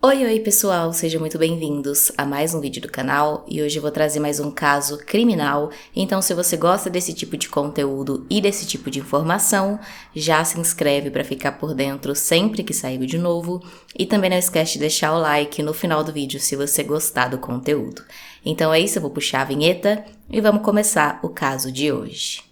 Oi pessoal, sejam muito bem-vindos a mais um vídeo do canal e hoje eu vou trazer mais um caso criminal. Então se você gosta desse tipo de conteúdo e desse tipo de informação, já se inscreve para ficar por dentro sempre que sair vídeo novo e também não esquece de deixar o like no final do vídeo se você gostar do conteúdo. Então é isso, eu vou puxar a vinheta e vamos começar o caso de hoje.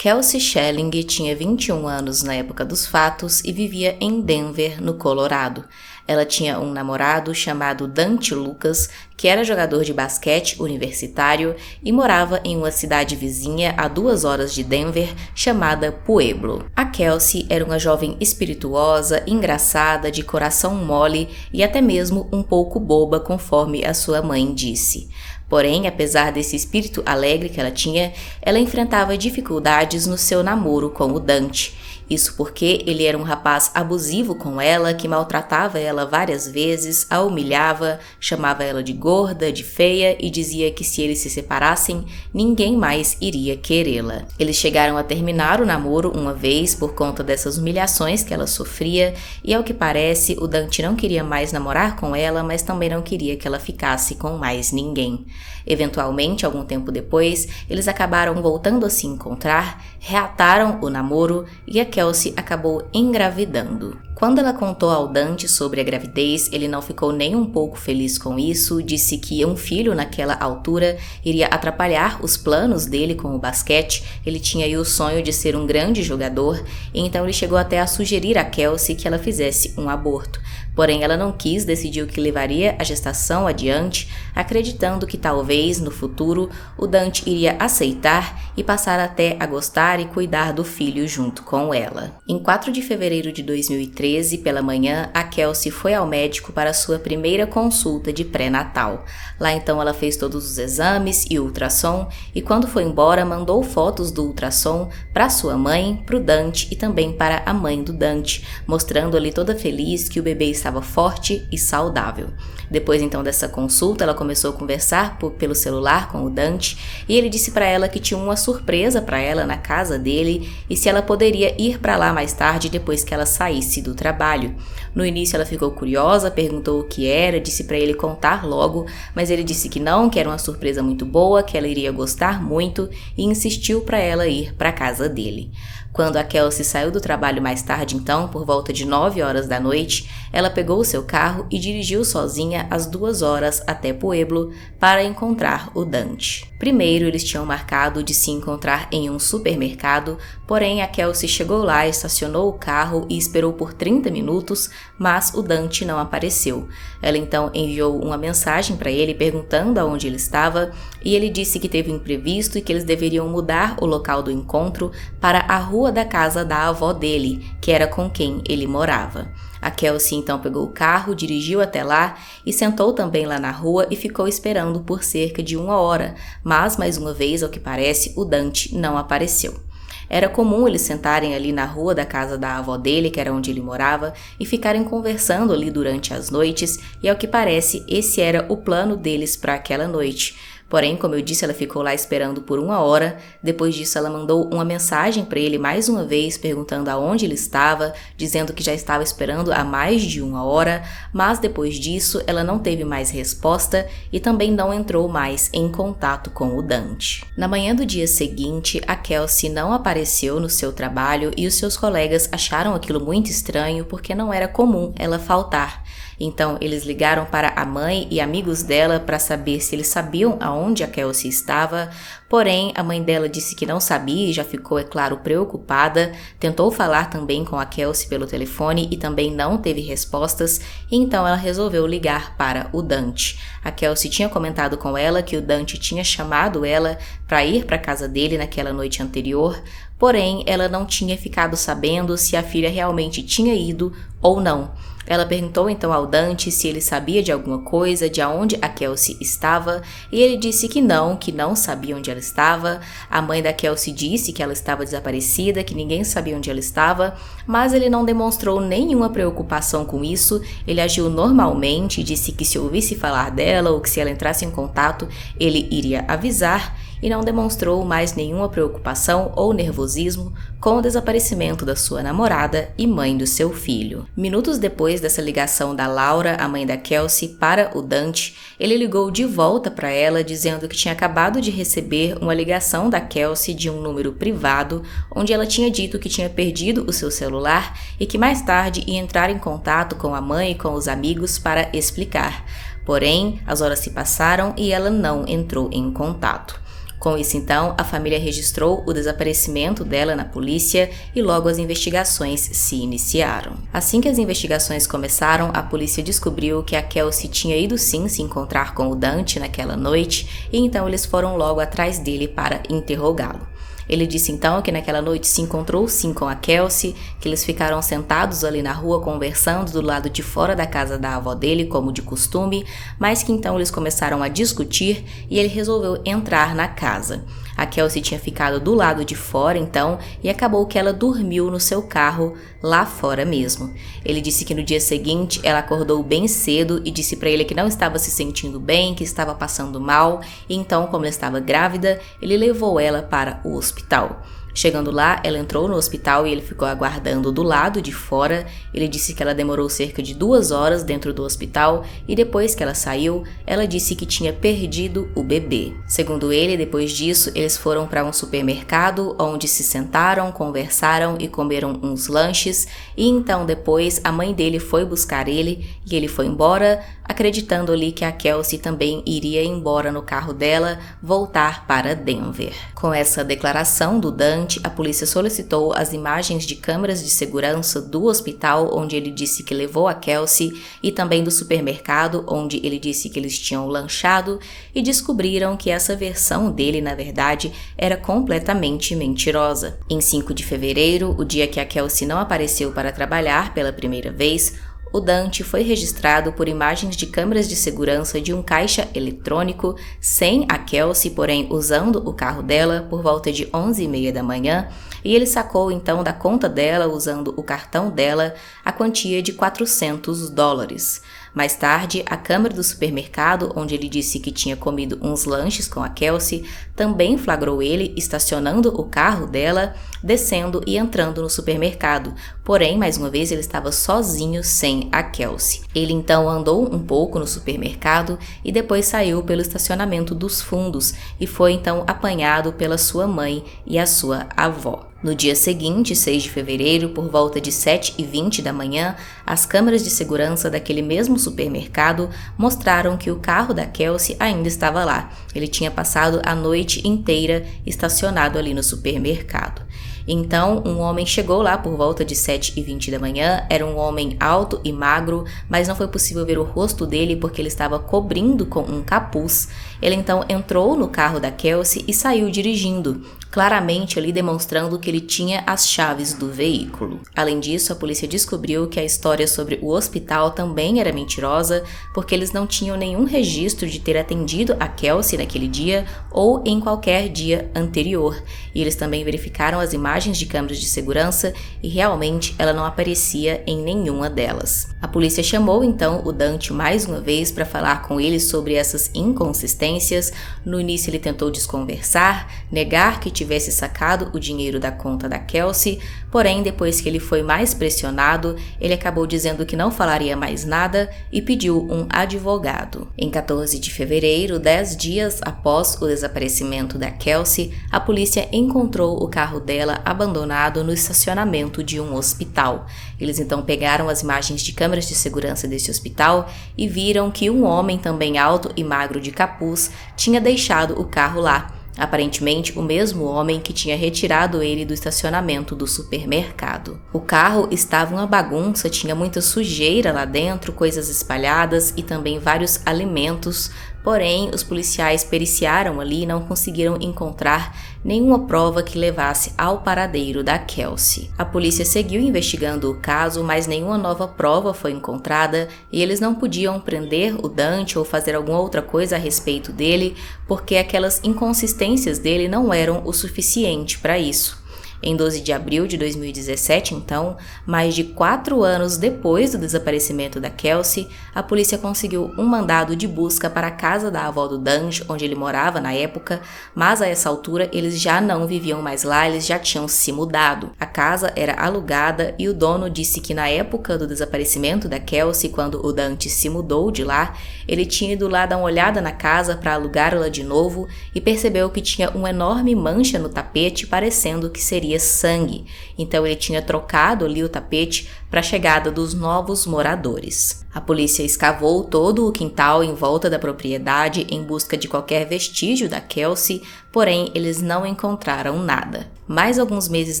Kelsey Schelling tinha 21 anos na época dos fatos e vivia em Denver, no Colorado. Ela tinha um namorado chamado Dante Lucas, que era jogador de basquete universitário e morava em uma cidade vizinha a 2 horas de Denver, chamada Pueblo. A Kelsey era uma jovem espirituosa, engraçada, de coração mole e até mesmo um pouco boba, conforme a sua mãe disse. Porém, apesar desse espírito alegre que ela tinha, ela enfrentava dificuldades no seu namoro com o Dante. Isso porque ele era um rapaz abusivo com ela, que maltratava ela várias vezes, a humilhava, chamava ela de gorda, de feia e dizia que se eles se separassem, ninguém mais iria querê-la. Eles chegaram a terminar o namoro uma vez por conta dessas humilhações que ela sofria e, ao que parece, o Dante não queria mais namorar com ela, mas também não queria que ela ficasse com mais ninguém. Eventualmente, algum tempo depois, eles acabaram voltando a se encontrar, reataram o namoro e a Kelsey acabou engravidando. Quando ela contou ao Dante sobre a gravidez, ele não ficou nem um pouco feliz com isso, disse que um filho naquela altura iria atrapalhar os planos dele com o basquete, ele tinha aí o sonho de ser um grande jogador, então ele chegou até a sugerir a Kelsey que ela fizesse um aborto. Porém, ela não quis, decidiu que levaria a gestação adiante, acreditando que talvez, no futuro, o Dante iria aceitar e passar até a gostar e cuidar do filho junto com ela. Em 4 de fevereiro de 2013, pela manhã, a Kelsey foi ao médico para sua primeira consulta de pré-natal. Lá então ela fez todos os exames e ultrassom e quando foi embora mandou fotos do ultrassom para sua mãe, para o Dante e também para a mãe do Dante, mostrando ali toda feliz que o bebê estava forte e saudável. Depois então dessa consulta, ela começou a conversar pelo celular com o Dante e ele disse para ela que tinha uma surpresa para ela na casa dele e se ela poderia ir para lá mais tarde depois que ela saísse do trabalho. No início ela ficou curiosa, perguntou o que era, disse para ele contar logo, mas ele disse que não, que era uma surpresa muito boa, que ela iria gostar muito e insistiu para ela ir para a casa dele. Quando a Kelsey saiu do trabalho mais tarde então, por volta de 9 horas da noite, ela pegou o seu carro e dirigiu sozinha às 2 horas até Pueblo para encontrar o Dante. Primeiro, eles tinham marcado de se encontrar em um supermercado, porém a Kelsey chegou lá, estacionou o carro e esperou por 30 minutos, mas o Dante não apareceu. Ela então enviou uma mensagem para ele perguntando aonde ele estava e ele disse que teve um imprevisto e que eles deveriam mudar o local do encontro para a rua da casa da avó dele, que era com quem ele morava. A Kelsey então pegou o carro, dirigiu até lá e sentou também lá na rua e ficou esperando por cerca de 1 hora, mas mais uma vez, ao que parece, o Dante não apareceu. Era comum eles sentarem ali na rua da casa da avó dele, que era onde ele morava, e ficarem conversando ali durante as noites, e ao que parece, esse era o plano deles para aquela noite. Porém, como eu disse, ela ficou lá esperando por 1 hora. Depois disso, ela mandou uma mensagem para ele mais uma vez, perguntando aonde ele estava, dizendo que já estava esperando há mais de 1 hora, mas depois disso, ela não teve mais resposta e também não entrou mais em contato com o Dante. Na manhã do dia seguinte, a Kelsey não apareceu no seu trabalho e os seus colegas acharam aquilo muito estranho porque não era comum ela faltar. Então, eles ligaram para a mãe e amigos dela para saber se eles sabiam aonde a Kelsey estava, porém, a mãe dela disse que não sabia e já ficou, é claro, preocupada, tentou falar também com a Kelsey pelo telefone e também não teve respostas, e então ela resolveu ligar para o Dante. A Kelsey tinha comentado com ela que o Dante tinha chamado ela para ir para a casa dele naquela noite anterior, porém, ela não tinha ficado sabendo se a filha realmente tinha ido ou não. Ela perguntou então ao Dante se ele sabia de alguma coisa, de onde a Kelsey estava, e ele disse que não sabia onde ela estava. A mãe da Kelsey disse que ela estava desaparecida, que ninguém sabia onde ela estava, mas ele não demonstrou nenhuma preocupação com isso. Ele agiu normalmente, disse que se ouvisse falar dela ou que se ela entrasse em contato, ele iria avisar. e não demonstrou mais nenhuma preocupação ou nervosismo com o desaparecimento da sua namorada e mãe do seu filho. Minutos depois dessa ligação da Laura, a mãe da Kelsey, para o Dante, ele ligou de volta para ela dizendo que tinha acabado de receber uma ligação da Kelsey de um número privado, onde ela tinha dito que tinha perdido o seu celular e que mais tarde ia entrar em contato com a mãe e com os amigos para explicar. Porém, as horas se passaram e ela não entrou em contato. Com isso, então, a família registrou o desaparecimento dela na polícia e logo as investigações se iniciaram. Assim que as investigações começaram, a polícia descobriu que a Kelsey tinha ido sim se encontrar com o Dante naquela noite e então eles foram logo atrás dele para interrogá-lo. Ele disse então que naquela noite se encontrou sim com a Kelsey, que eles ficaram sentados ali na rua conversando do lado de fora da casa da avó dele, como de costume, mas que então eles começaram a discutir e ele resolveu entrar na casa. A Kelsey tinha ficado do lado de fora então e acabou que ela dormiu no seu carro lá fora mesmo. Ele disse que no dia seguinte ela acordou bem cedo e disse para ele que não estava se sentindo bem, que estava passando mal, e então, como ela estava grávida, ele levou ela para o hospital. Chegando lá, ela entrou no hospital e ele ficou aguardando do lado de fora. Ele disse que ela demorou cerca de 2 horas dentro do hospital e depois que ela saiu, ela disse que tinha perdido o bebê. Segundo ele, depois disso, eles foram para um supermercado onde se sentaram, conversaram e comeram uns lanches e então depois a mãe dele foi buscar ele e ele foi embora, acreditando ali que a Kelsey também iria embora no carro dela, voltar para Denver. Com essa declaração do Dante, a polícia solicitou as imagens de câmeras de segurança do hospital onde ele disse que levou a Kelsey e também do supermercado onde ele disse que eles tinham lanchado e descobriram que essa versão dele, na verdade, era completamente mentirosa. Em 5 de fevereiro, o dia que a Kelsey não apareceu para trabalhar pela primeira vez, o Dante foi registrado por imagens de câmeras de segurança de um caixa eletrônico sem a Kelsey, porém usando o carro dela por volta de 11h30 da manhã, e ele sacou então da conta dela, usando o cartão dela, a quantia de $400. Mais tarde, a câmera do supermercado, onde ele disse que tinha comido uns lanches com a Kelsey, também flagrou ele estacionando o carro dela, descendo e entrando no supermercado. Porém, mais uma vez, ele estava sozinho, sem a Kelsey. Ele então andou um pouco no supermercado e depois saiu pelo estacionamento dos fundos e foi então apanhado pela sua mãe e a sua avó. No dia seguinte, 6 de fevereiro, por volta de 7h20 da manhã, as câmeras de segurança daquele mesmo supermercado mostraram que o carro da Kelsey ainda estava lá. Ele tinha passado a noite inteira estacionado ali no supermercado. Então, um homem chegou lá por volta de 7h20 da manhã, era um homem alto e magro, mas não foi possível ver o rosto dele porque ele estava cobrindo com um capuz. Ele então entrou no carro da Kelsey e saiu dirigindo, claramente ali demonstrando que ele tinha as chaves do veículo. Além disso, a polícia descobriu que a história sobre o hospital também era mentirosa, porque eles não tinham nenhum registro de ter atendido a Kelsey naquele dia ou em qualquer dia anterior. E eles também verificaram as imagens de câmeras de segurança e realmente ela não aparecia em nenhuma delas. A polícia chamou então o Dante mais uma vez para falar com ele sobre essas inconsistências. No início ele tentou desconversar, negar que tivesse sacado o dinheiro da conta da Kelsey, porém depois que ele foi mais pressionado, ele acabou dizendo que não falaria mais nada e pediu um advogado. Em 14 de fevereiro, 10 dias após o desaparecimento da Kelsey, a polícia encontrou o carro dela abandonado no estacionamento de um hospital. Eles então pegaram as imagens de câmeras de segurança desse hospital e viram que um homem também alto e magro de capuz tinha deixado o carro lá. Aparentemente, o mesmo homem que tinha retirado ele do estacionamento do supermercado. O carro estava uma bagunça, tinha muita sujeira lá dentro, coisas espalhadas e também vários alimentos. Porém, os policiais periciaram ali e não conseguiram encontrar nenhuma prova que levasse ao paradeiro da Kelsey. A polícia seguiu investigando o caso, mas nenhuma nova prova foi encontrada e eles não podiam prender o Dante ou fazer alguma outra coisa a respeito dele, porque aquelas inconsistências dele não eram o suficiente para isso. Em 12 de abril de 2017, então, mais de 4 anos depois do desaparecimento da Kelsey, a polícia conseguiu um mandado de busca para a casa da avó do Dante, onde ele morava na época, mas a essa altura eles já não viviam mais lá, eles já tinham se mudado. A casa era alugada e o dono disse que na época do desaparecimento da Kelsey, quando o Dante se mudou de lá, ele tinha ido lá dar uma olhada na casa para alugá-la de novo e percebeu que tinha uma enorme mancha no tapete, parecendo que seria sangue. Então ele tinha trocado ali o tapete para a chegada dos novos moradores. A polícia escavou todo o quintal em volta da propriedade em busca de qualquer vestígio da Kelsey, porém eles não encontraram nada. Mais alguns meses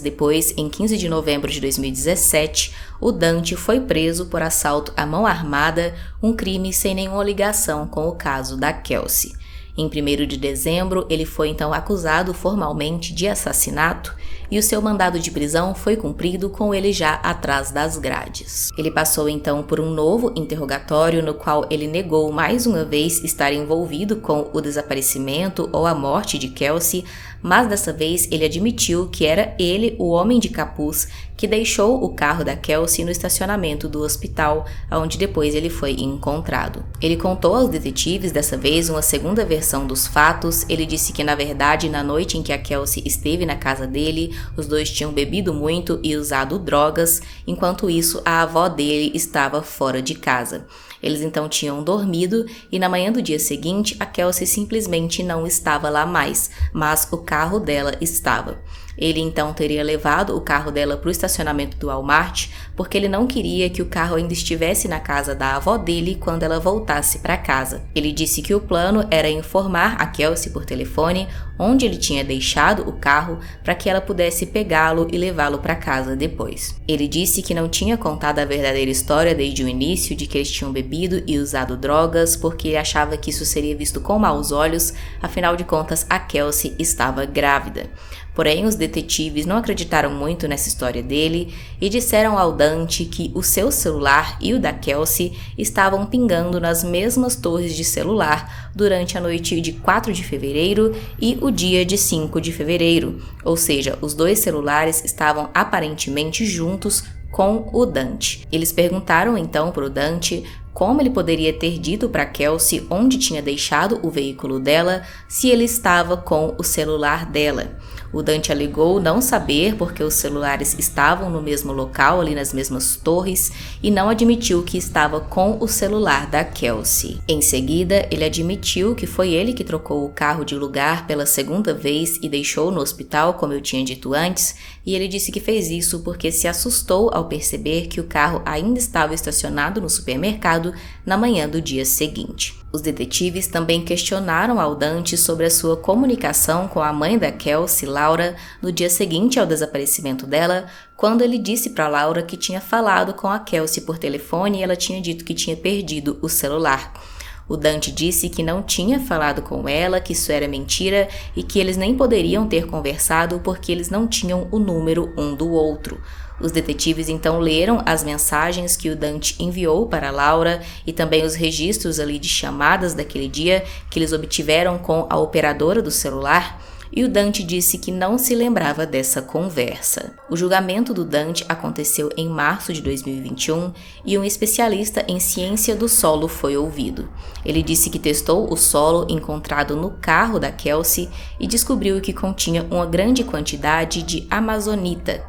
depois, em 15 de novembro de 2017, o Dante foi preso por assalto à mão armada, um crime sem nenhuma ligação com o caso da Kelsey. Em 1º de dezembro, ele foi então acusado formalmente de assassinato e o seu mandado de prisão foi cumprido com ele já atrás das grades. Ele passou então por um novo interrogatório no qual ele negou mais uma vez estar envolvido com o desaparecimento ou a morte de Kelsey, mas dessa vez ele admitiu que era ele, o homem de capuz, que deixou o carro da Kelsey no estacionamento do hospital, onde depois ele foi encontrado. Ele contou aos detetives dessa vez uma segunda versão dos fatos. Ele disse que na verdade na noite em que a Kelsey esteve na casa dele, os dois tinham bebido muito e usado drogas, enquanto isso a avó dele estava fora de casa. Eles então tinham dormido e na manhã do dia seguinte a Kelsey simplesmente não estava lá mais, mas o carro dela estava. Ele então teria levado o carro dela para o estacionamento do Walmart porque ele não queria que o carro ainda estivesse na casa da avó dele quando ela voltasse para casa. Ele disse que o plano era informar a Kelsey por telefone onde ele tinha deixado o carro para que ela pudesse pegá-lo e levá-lo para casa depois. Ele disse que não tinha contado a verdadeira história desde o início de que eles tinham bebido e usado drogas porque ele achava que isso seria visto com maus olhos, afinal de contas a Kelsey estava grávida. Porém, os detetives não acreditaram muito nessa história dele e disseram ao Dante que o seu celular e o da Kelsey estavam pingando nas mesmas torres de celular durante a noite de 4 de fevereiro e o dia de 5 de fevereiro, ou seja, os dois celulares estavam aparentemente juntos com o Dante. Eles perguntaram então para o Dante como ele poderia ter dito para Kelsey onde tinha deixado o veículo dela se ele estava com o celular dela. O Dante alegou não saber porque os celulares estavam no mesmo local, ali nas mesmas torres, e não admitiu que estava com o celular da Kelsey. Em seguida, ele admitiu que foi ele que trocou o carro de lugar pela segunda vez e deixou no hospital, como eu tinha dito antes, e ele disse que fez isso porque se assustou ao perceber que o carro ainda estava estacionado no supermercado na manhã do dia seguinte. Os detetives também questionaram ao Dante sobre a sua comunicação com a mãe da Kelsey, Laura, no dia seguinte ao desaparecimento dela, quando ele disse para Laura que tinha falado com a Kelsey por telefone e ela tinha dito que tinha perdido o celular. O Dante disse que não tinha falado com ela, que isso era mentira e que eles nem poderiam ter conversado porque eles não tinham o número um do outro. Os detetives então leram as mensagens que o Dante enviou para Laura e também os registros ali de chamadas daquele dia que eles obtiveram com a operadora do celular. E o Dante disse que não se lembrava dessa conversa. O julgamento do Dante aconteceu em março de 2021 e um especialista em ciência do solo foi ouvido. Ele disse que testou o solo encontrado no carro da Kelsey e descobriu que continha uma grande quantidade de amazonita.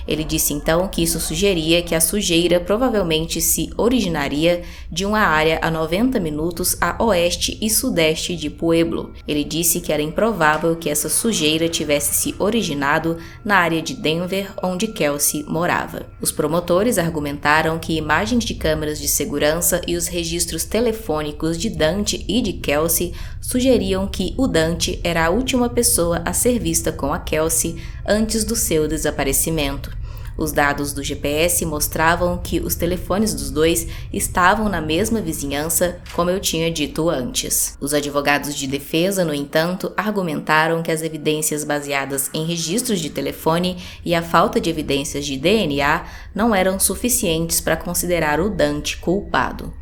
Ele disse então que isso sugeria que a sujeira provavelmente se originaria de uma área a 90 minutos a oeste e sudeste de Pueblo. Ele disse que era improvável que essa sujeira tivesse se originado na área de Denver, onde Kelsey morava. Os promotores argumentaram que imagens de câmeras de segurança e os registros telefônicos de Dante e de Kelsey sugeriam que o Dante era a última pessoa a ser vista com a Kelsey antes do seu desaparecimento. Os dados do GPS mostravam que os telefones dos dois estavam na mesma vizinhança, como eu tinha dito antes. Os advogados de defesa, no entanto, argumentaram que as evidências baseadas em registros de telefone e a falta de evidências de DNA não eram suficientes para considerar o Dante culpado.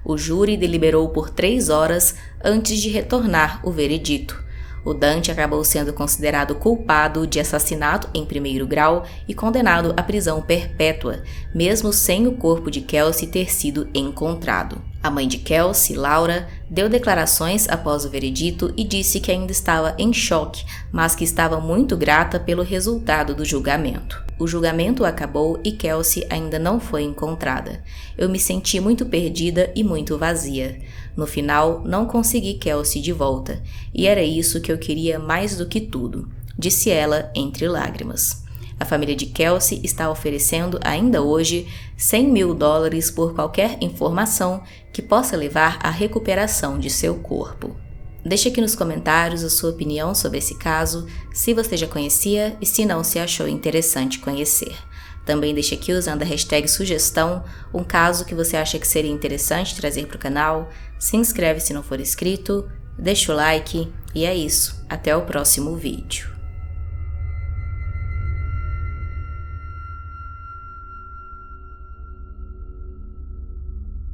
O júri deliberou por 3 horas antes de retornar o veredito. O Dante acabou sendo considerado culpado de assassinato em primeiro grau e condenado à prisão perpétua, mesmo sem o corpo de Kelsey ter sido encontrado. A mãe de Kelsey, Laura, deu declarações após o veredito e disse que ainda estava em choque, mas que estava muito grata pelo resultado do julgamento. O julgamento acabou e Kelsey ainda não foi encontrada. Eu me senti muito perdida e muito vazia. No final, não consegui Kelsey de volta, e era isso que eu queria mais do que tudo, disse ela entre lágrimas. A família de Kelsey está oferecendo ainda hoje $100 mil por qualquer informação que possa levar à recuperação de seu corpo. Deixe aqui nos comentários a sua opinião sobre esse caso, se você já conhecia e se não se achou interessante conhecer. Também deixe aqui, usando a hashtag sugestão, um caso que você acha que seria interessante trazer para o canal. Se inscreve se não for inscrito, deixa o like e é isso. Até o próximo vídeo.